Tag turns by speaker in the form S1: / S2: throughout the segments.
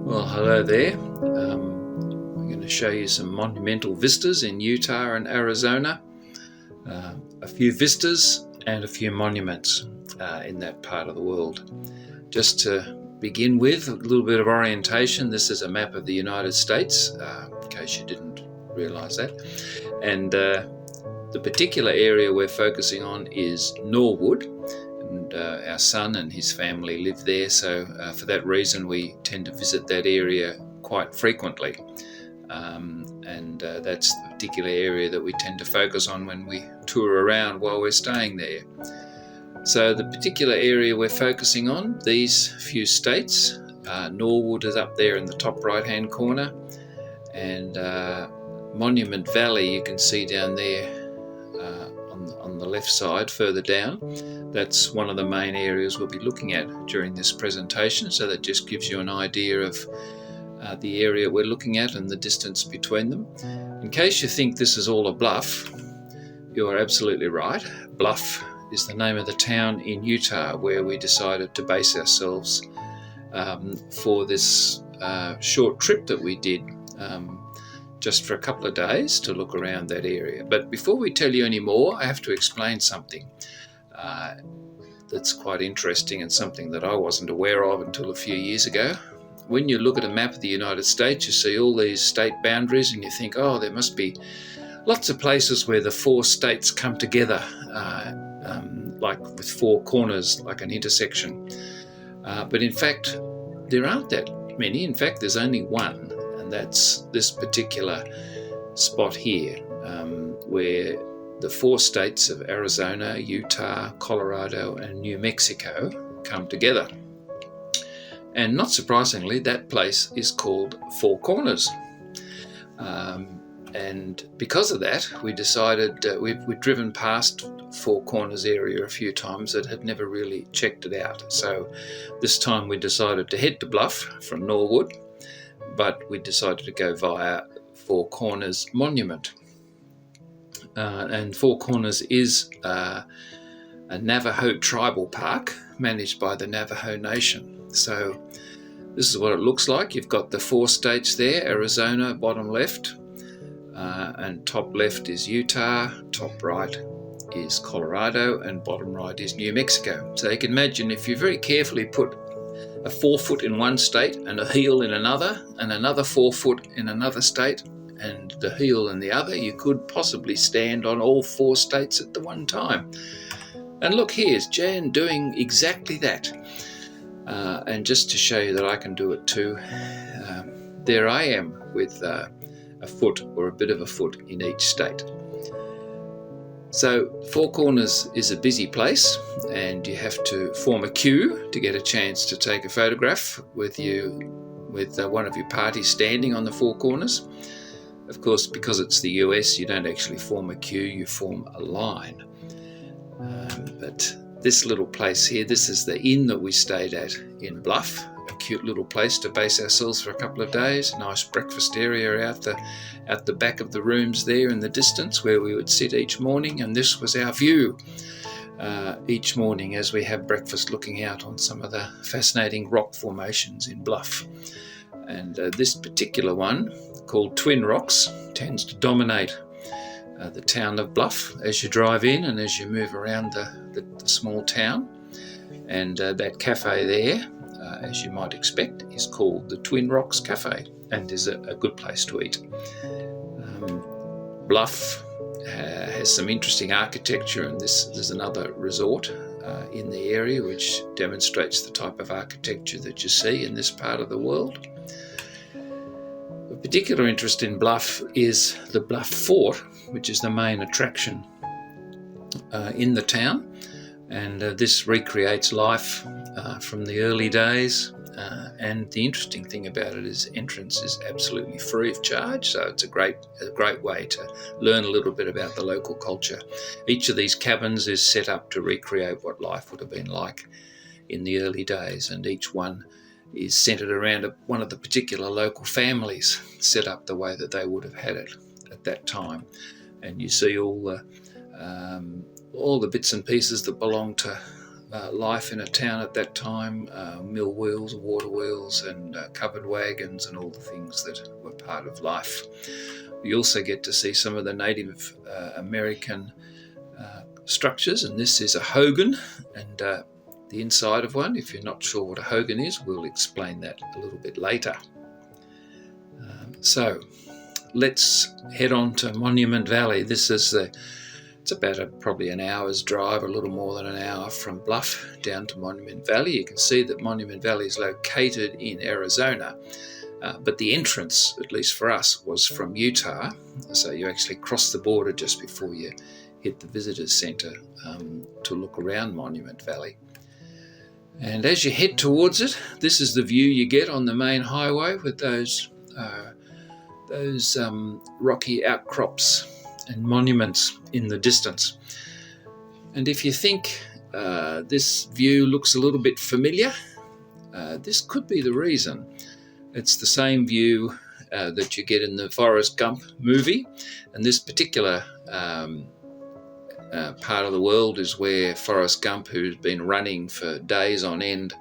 S1: Well, hello there. I'm going to show you some monumental vistas in Utah and Arizona. A few vistas and a few monuments in that part of the world. Just to begin with, a little bit of orientation. This is a map of the United States, in case you didn't realize that. And the particular area we're focusing on is Norwood. And our son and his family live there, so for that reason we tend to visit that area quite frequently. And that's the particular area that we tend to focus on when we tour around while we're staying there. So the particular area we're focusing on, these few states, Norwood is up there in the top right hand corner, and Monument Valley you can see down there on the left side further down. That's one of the main areas we'll be looking at during this presentation, so that just gives you an idea of the area we're looking at and the distance between them. In case you think this is all a bluff, you are absolutely right. Bluff is the name of the town in Utah where we decided to base ourselves for this short trip that we did just for a couple of days to look around that area. But before we tell you any more, I have to explain something that's quite interesting and something that I wasn't aware of until a few years ago. When you look at a map of the United States, you see all these state boundaries and you think, oh, there must be lots of places where the four states come together, like with four corners, like an intersection. But in fact, there aren't that many. In fact, there's only one, and that's this particular spot here, where the four states of Arizona, Utah, Colorado, and New Mexico come together. And not surprisingly, that place is called Four Corners. And because of that, we decided, we've driven past Four Corners area a few times that had never really checked it out. So this time we decided to head to Bluff from Norwood, but we decided to go via Four Corners Monument. And Four Corners is a Navajo tribal park managed by the Navajo Nation. So this is what it looks like. You've got the four states there, Arizona, bottom left, and top left is Utah, top right is Colorado, and bottom right is New Mexico. So you can imagine if you very carefully put a 4 foot in one state and a heel in another, and another 4 foot in another state, and the heel in the other, you could possibly stand on all four states at the one time. And look, here's Jan doing exactly that. And just to show you that I can do it too, there I am with a foot or a bit of a foot in each state. So Four Corners is a busy place, and you have to form a queue to get a chance to take a photograph with one of your parties standing on the Four Corners. Of course, because it's the US, you don't actually form a queue, you form a line. But this little place here, this is the inn that we stayed at in Bluff, a cute little place to base ourselves for a couple of days. Nice breakfast area out the back of the rooms there in the distance where we would sit each morning, and this was our view each morning as we have breakfast, looking out on some of the fascinating rock formations in Bluff. And this particular one, called Twin Rocks, tends to dominate the town of Bluff as you drive in and as you move around the small town. And that cafe there, as you might expect, is called the Twin Rocks Cafe, and is a good place to eat. Bluff has some interesting architecture, and there's another resort in the area which demonstrates the type of architecture that you see in this part of the world. Of particular interest in Bluff is the Bluff Fort, which is the main attraction in the town, and this recreates life from the early days, and the interesting thing about it is entrance is absolutely free of charge, so it's a great way to learn a little bit about the local culture. Each of these cabins is set up to recreate what life would have been like in the early days, and each one is centered around one of the particular local families set up the way that they would have had it at that time. And you see all the bits and pieces that belong to life in a town at that time, mill wheels, water wheels, and covered wagons, and all the things that were part of life. We also get to see some of the Native American structures, and this is a hogan, and the inside of one. If you're not sure what a hogan is, we'll explain that a little bit later. So let's head on to Monument Valley. This is it's about probably an hour's drive, a little more than an hour from Bluff down to Monument Valley. You can see that Monument Valley is located in Arizona, but the entrance, at least for us, was from Utah. So you actually cross the border just before you hit the visitors center to look around Monument Valley. And as you head towards it, this is the view you get on the main highway with those rocky outcrops and monuments in the distance. And if you think this view looks a little bit familiar, this could be the reason. It's the same view that you get in the Forrest Gump movie, and this particular part of the world is where Forrest Gump, who's been running for days on end,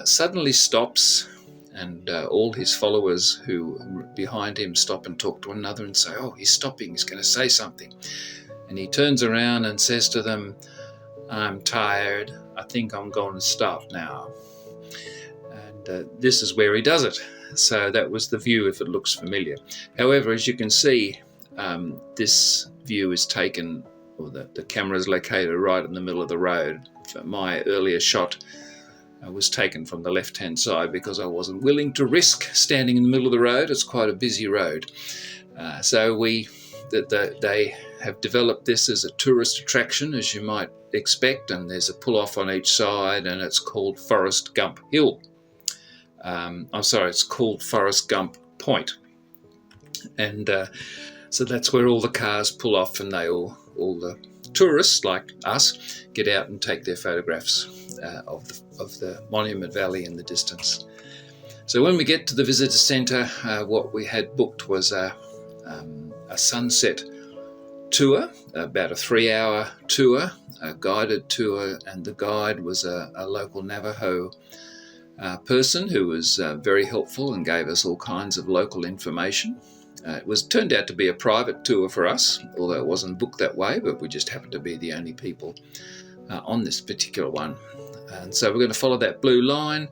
S1: suddenly stops, and all his followers who are behind him stop and talk to one another and say, "Oh, he's stopping, he's going to say something." And he turns around and says to them, "I'm tired, I think I'm going to stop now." And this is where he does it. So that was the view, if it looks familiar. However, as you can see, this view is taken, or the camera is located right in the middle of the road. My earlier shot was taken from the left-hand side because I wasn't willing to risk standing in the middle of the road. It's quite a busy road. So they have developed this as a tourist attraction, as you might expect, and there's a pull-off on each side, and it's called Forrest Gump Hill. It's called Forrest Gump Point. And so that's where all the cars pull off, and all the tourists like us get out and take their photographs of the Monument Valley in the distance. So when we get to the visitor centre, what we had booked was a sunset tour, about a 3-hour tour, a guided tour, and the guide was a local Navajo person who was very helpful and gave us all kinds of local information. It turned out to be a private tour for us, although it wasn't booked that way, but we just happened to be the only people on this particular one. And so we're going to follow that blue line.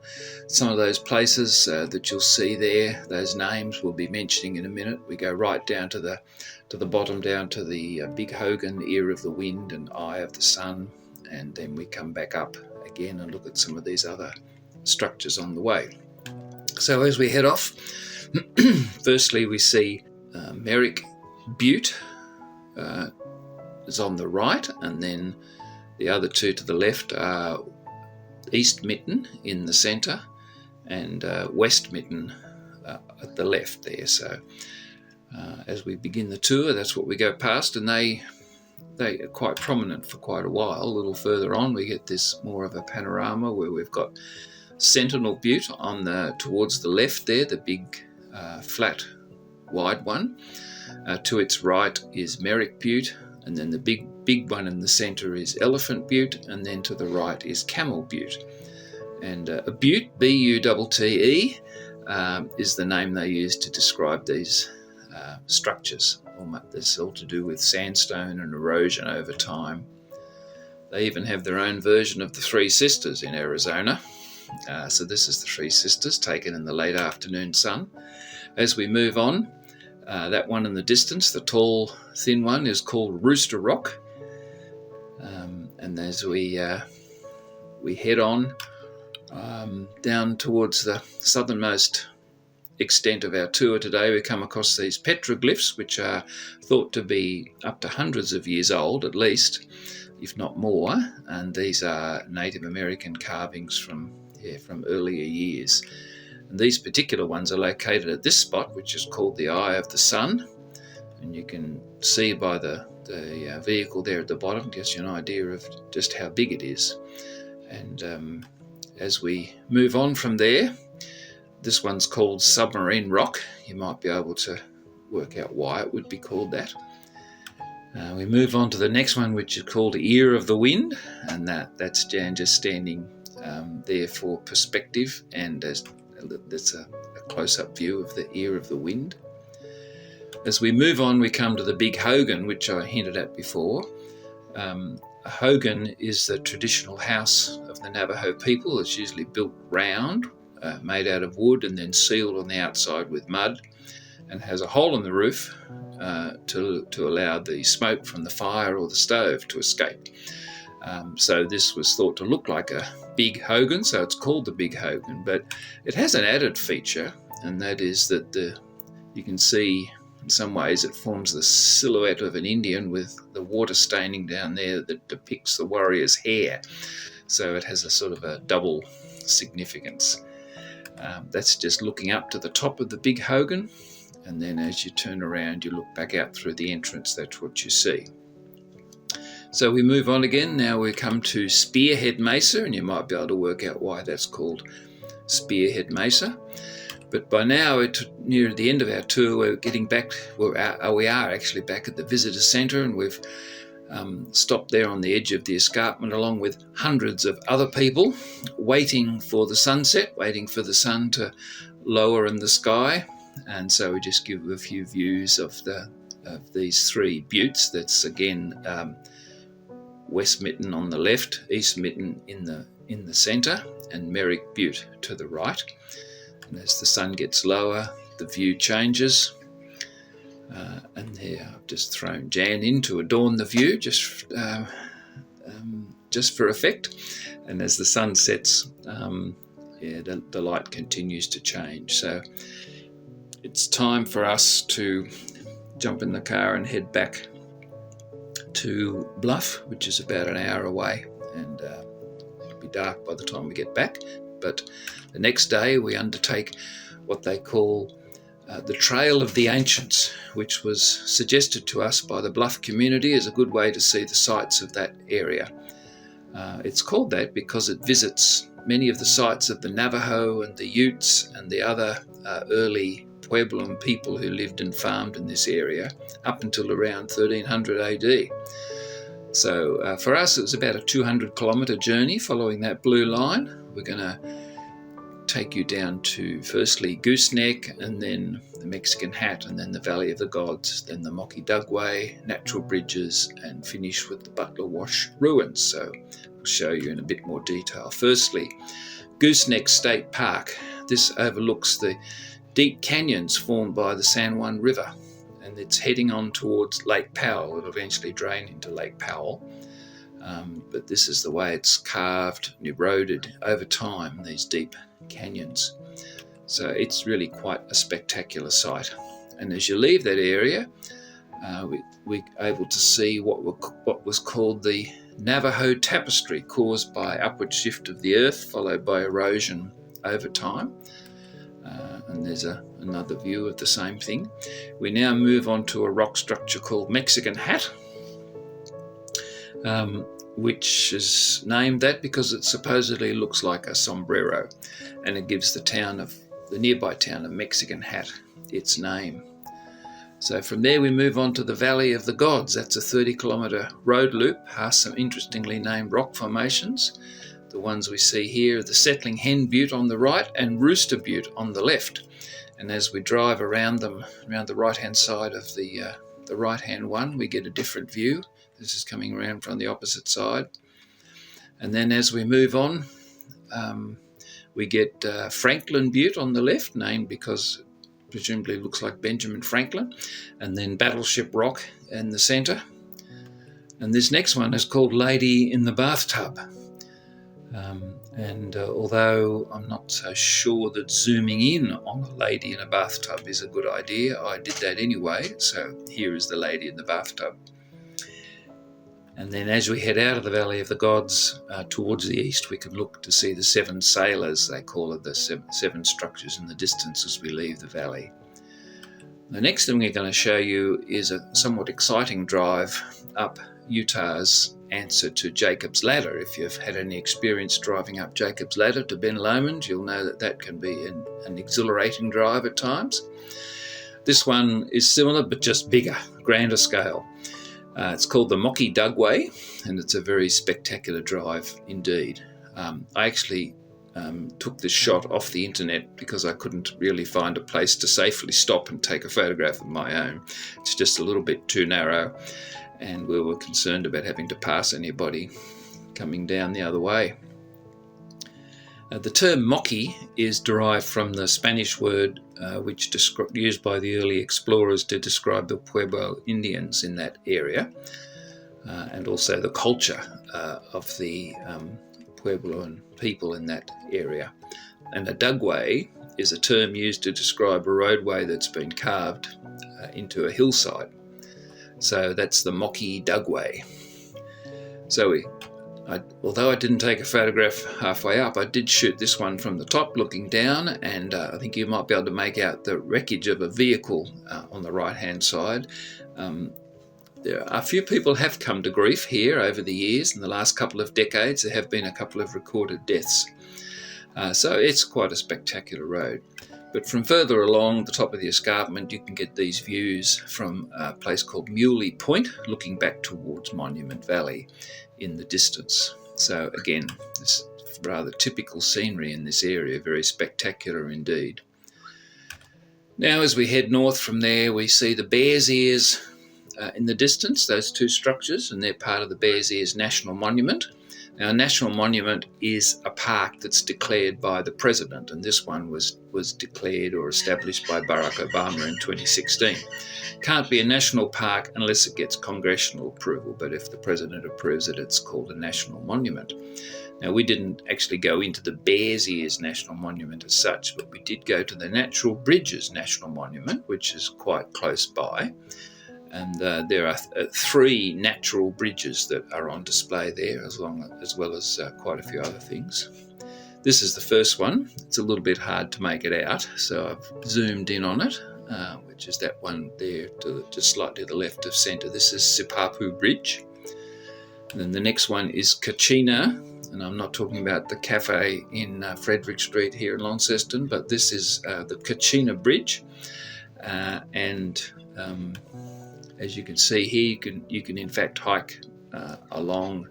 S1: Some of those places that you'll see there, those names we'll be mentioning in a minute. We go right down to the bottom, down to the Big Hogan, Ear of the Wind and Eye of the Sun, and then we come back up again and look at some of these other structures on the way. So as we head off, firstly we see Merrick Butte is on the right, and then the other two to the left are East Mitten in the centre and West Mitten at the left there. So as we begin the tour, that's what we go past, and they are quite prominent for quite a while. A little further on we get this more of a panorama where we've got Sentinel Butte towards the left there, the big flat wide one. To its right is Merrick Butte, and then the big one in the centre is Elephant Butte, and then to the right is Camel Butte. And a butte, B-U-T-T-E, is the name they use to describe these structures. This is all to do with sandstone and erosion over time. They even have their own version of the Three Sisters in Arizona. So this is the Three Sisters taken in the late afternoon sun. As we move on, that one in the distance, the tall, thin one, is called Rooster Rock. And as we head on down towards the southernmost extent of our tour today, we come across these petroglyphs, which are thought to be up to hundreds of years old at least, if not more. And these are Native American carvings from earlier years. And these particular ones are located at this spot, which is called the Eye of the Sun. And you can see by the vehicle there at the bottom, gives you an idea of just how big it is. And as we move on from there, this one's called Submarine Rock. You might be able to work out why it would be called that. We move on to the next one, which is called Ear of the Wind, and that's Jan just standing there for perspective, and that's a close-up view of the Ear of the Wind. As we move on, we come to the Big Hogan, which I hinted at before. A hogan is the traditional house of the Navajo people. It's usually built round, made out of wood, and then sealed on the outside with mud, and has a hole in the roof to allow the smoke from the fire or the stove to escape. So this was thought to look like a big hogan, so it's called the Big Hogan. But it has an added feature, and that is that you can see in some ways it forms the silhouette of an Indian with the water staining down there that depicts the warrior's hair. So it has a sort of a double significance. That's just looking up to the top of the Big Hogan, and then as you turn around, you look back out through the entrance. That's what you see. So we move on again. Now we come to Spearhead Mesa, and you might be able to work out why that's called Spearhead Mesa. But by now, near the end of our tour, we're getting back. We are actually back at the visitor centre, and we've stopped there on the edge of the escarpment along with hundreds of other people waiting for the sunset, waiting for the sun to lower in the sky. And so we just give a few views of these three buttes. That's again West Mitten on the left, East Mitten in the centre, and Merrick Butte to the right. And as the sun gets lower, the view changes. And there I've just thrown Jan in to adorn the view, just for effect. And as the sun sets, the light continues to change. So it's time for us to jump in the car and head back to Bluff, which is about an hour away, and it'll be dark by the time we get back. But the next day we undertake what they call the Trail of the Ancients, which was suggested to us by the Bluff community as a good way to see the sites of that area. It's called that because it visits many of the sites of the Navajo and the Utes and the other early Puebloan people who lived and farmed in this area up until around 1300 AD. So for us, it was about a 200-kilometre journey following that blue line. We're going to take you down to firstly Gooseneck, and then the Mexican Hat, and then the Valley of the Gods, then the Mocky Dugway, natural bridges, and finish with the Butler Wash ruins. So I'll show you in a bit more detail. Firstly, Gooseneck State Park. This overlooks the deep canyons formed by the San Juan River, and it's heading on towards Lake Powell. It'll eventually drain into Lake Powell. But this is the way it's carved and eroded over time, these deep canyons. So it's really quite a spectacular sight. And as you leave that area, we're able to see what was called the Navajo Tapestry, caused by upward shift of the earth followed by erosion over time. And there's another view of the same thing. We now move on to a rock structure called Mexican Hat, which is named that because it supposedly looks like a sombrero, and it gives the nearby town of Mexican Hat its name. So from there we move on to the Valley of the Gods. That's a 30-kilometre road loop past some interestingly named rock formations. The ones we see here are the Settling Hen Butte on the right and Rooster Butte on the left. And as we drive around them, around the right-hand side of the right-hand one, we get a different view. This is coming around from the opposite side. And then as we move on, we get Franklin Butte on the left, named because it presumably looks like Benjamin Franklin, and then Battleship Rock in the centre. And this next one is called Lady in the Bathtub. Although I'm not so sure that zooming in on a lady in a bathtub is a good idea, I did that anyway. So here is the lady in the bathtub. And then as we head out of the Valley of the Gods towards the east, we can look to see the seven sailors, they call it, the seven structures in the distance as we leave the valley. The next thing we're going to show you is a somewhat exciting drive up Utah's answer to Jacob's Ladder. If you've had any experience driving up Jacob's Ladder to Ben Lomond, you'll know that can be an exhilarating drive at times. This one is similar but just bigger, grander scale. It's called the Mocky Dugway, and it's a very spectacular drive indeed. I actually took this shot off the internet because I couldn't really find a place to safely stop and take a photograph of my own. It's just a little bit too narrow, and we were concerned about having to pass anybody coming down the other way. The term Mocky is derived from the Spanish word which used by the early explorers to describe the Pueblo Indians in that area, and also the culture of the Puebloan people in that area. And a dugway is a term used to describe a roadway that's been carved into a hillside. So that's the Mocky Dugway. So although I didn't take a photograph halfway up, I did shoot this one from the top looking down, and I think you might be able to make out the wreckage of a vehicle on the right hand side. A few people have come to grief here over the years. In the last couple of decades there have been a couple of recorded deaths. So it's quite a spectacular road. But from further along the top of the escarpment you can get these views from a place called Muley Point, looking back towards Monument Valley in the distance. So again, this rather typical scenery in this area, very spectacular indeed. Now as we head north from there, we see the Bears Ears in the distance, those two structures, and they're part of the Bears Ears National Monument. Now, a national monument is a park that's declared by the president, and this one was declared or established by Barack Obama in 2016. Can't be a national park unless it gets congressional approval, but if the president approves it, it's called a national monument. Now, we didn't actually go into the Bears Ears National Monument as such, but we did go to the Natural Bridges National Monument, which is quite close by. And there are 3 natural bridges that are on display there, as well as quite a few other things. This is the first one. It's a little bit hard to make it out, so I've zoomed in on it, which is that one there, just slightly to the left of centre. This is Sipapu Bridge. And then the next one is Kachina, and I'm not talking about the cafe in Frederick Street here in Launceston, but this is the Kachina Bridge, as you can see here, you can in fact hike along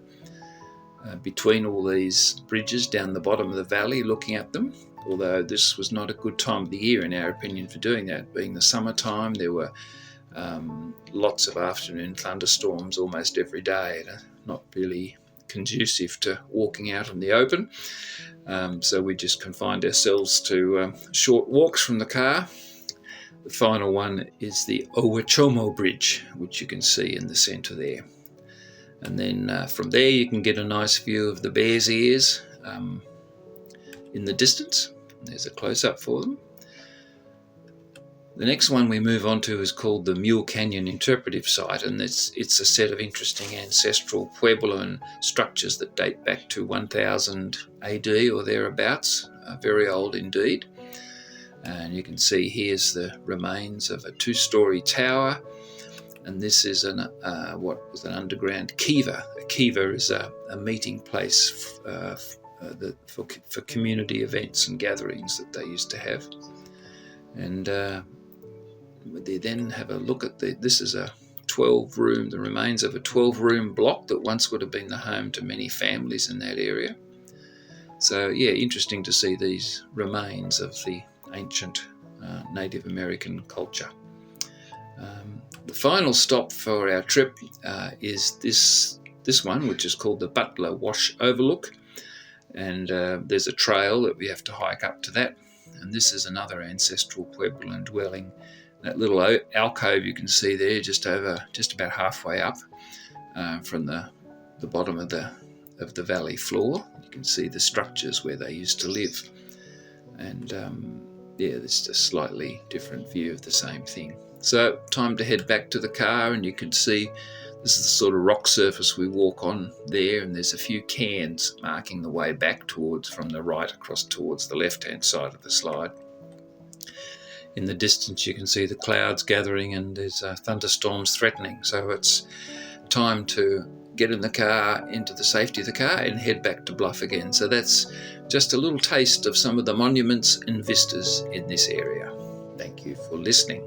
S1: between all these bridges down the bottom of the valley looking at them, although this was not a good time of the year in our opinion for doing that. Being the summertime, there were lots of afternoon thunderstorms almost every day, not really conducive to walking out in the open. So we just confined ourselves to short walks from the car. The final one is the Owachomo Bridge, which you can see in the centre there. And then from there you can get a nice view of the Bears Ears in the distance. There's a close-up for them. The next one we move on to is called the Mule Canyon Interpretive Site, and it's a set of interesting ancestral Puebloan structures that date back to 1000 AD or thereabouts, very old indeed. And you can see here's the remains of a 2-story tower, and this is what was an underground kiva. A kiva is a meeting place for community events and gatherings that they used to have. And they then have a look at this is a 12-room, the remains of a 12-room block that once would have been the home to many families in that area. So yeah, interesting to see these remains of the ancient Native American culture. The final stop for our trip is this one, which is called the Butler Wash Overlook, and there's a trail that we have to hike up to that. And this is another ancestral Puebloan dwelling. That little alcove you can see there, just about halfway up from the bottom of the valley floor. You can see the structures where they used to live, and it's a slightly different view of the same thing. So time to head back to the car, and you can see this is the sort of rock surface we walk on there, and there's a few cairns marking the way back from the right across towards the left-hand side of the slide. In the distance you can see the clouds gathering, and there's thunderstorms threatening, so it's time to get in the car, into the safety of the car, and head back to Bluff again. So that's just a little taste of some of the monuments and vistas in this area. Thank you for listening.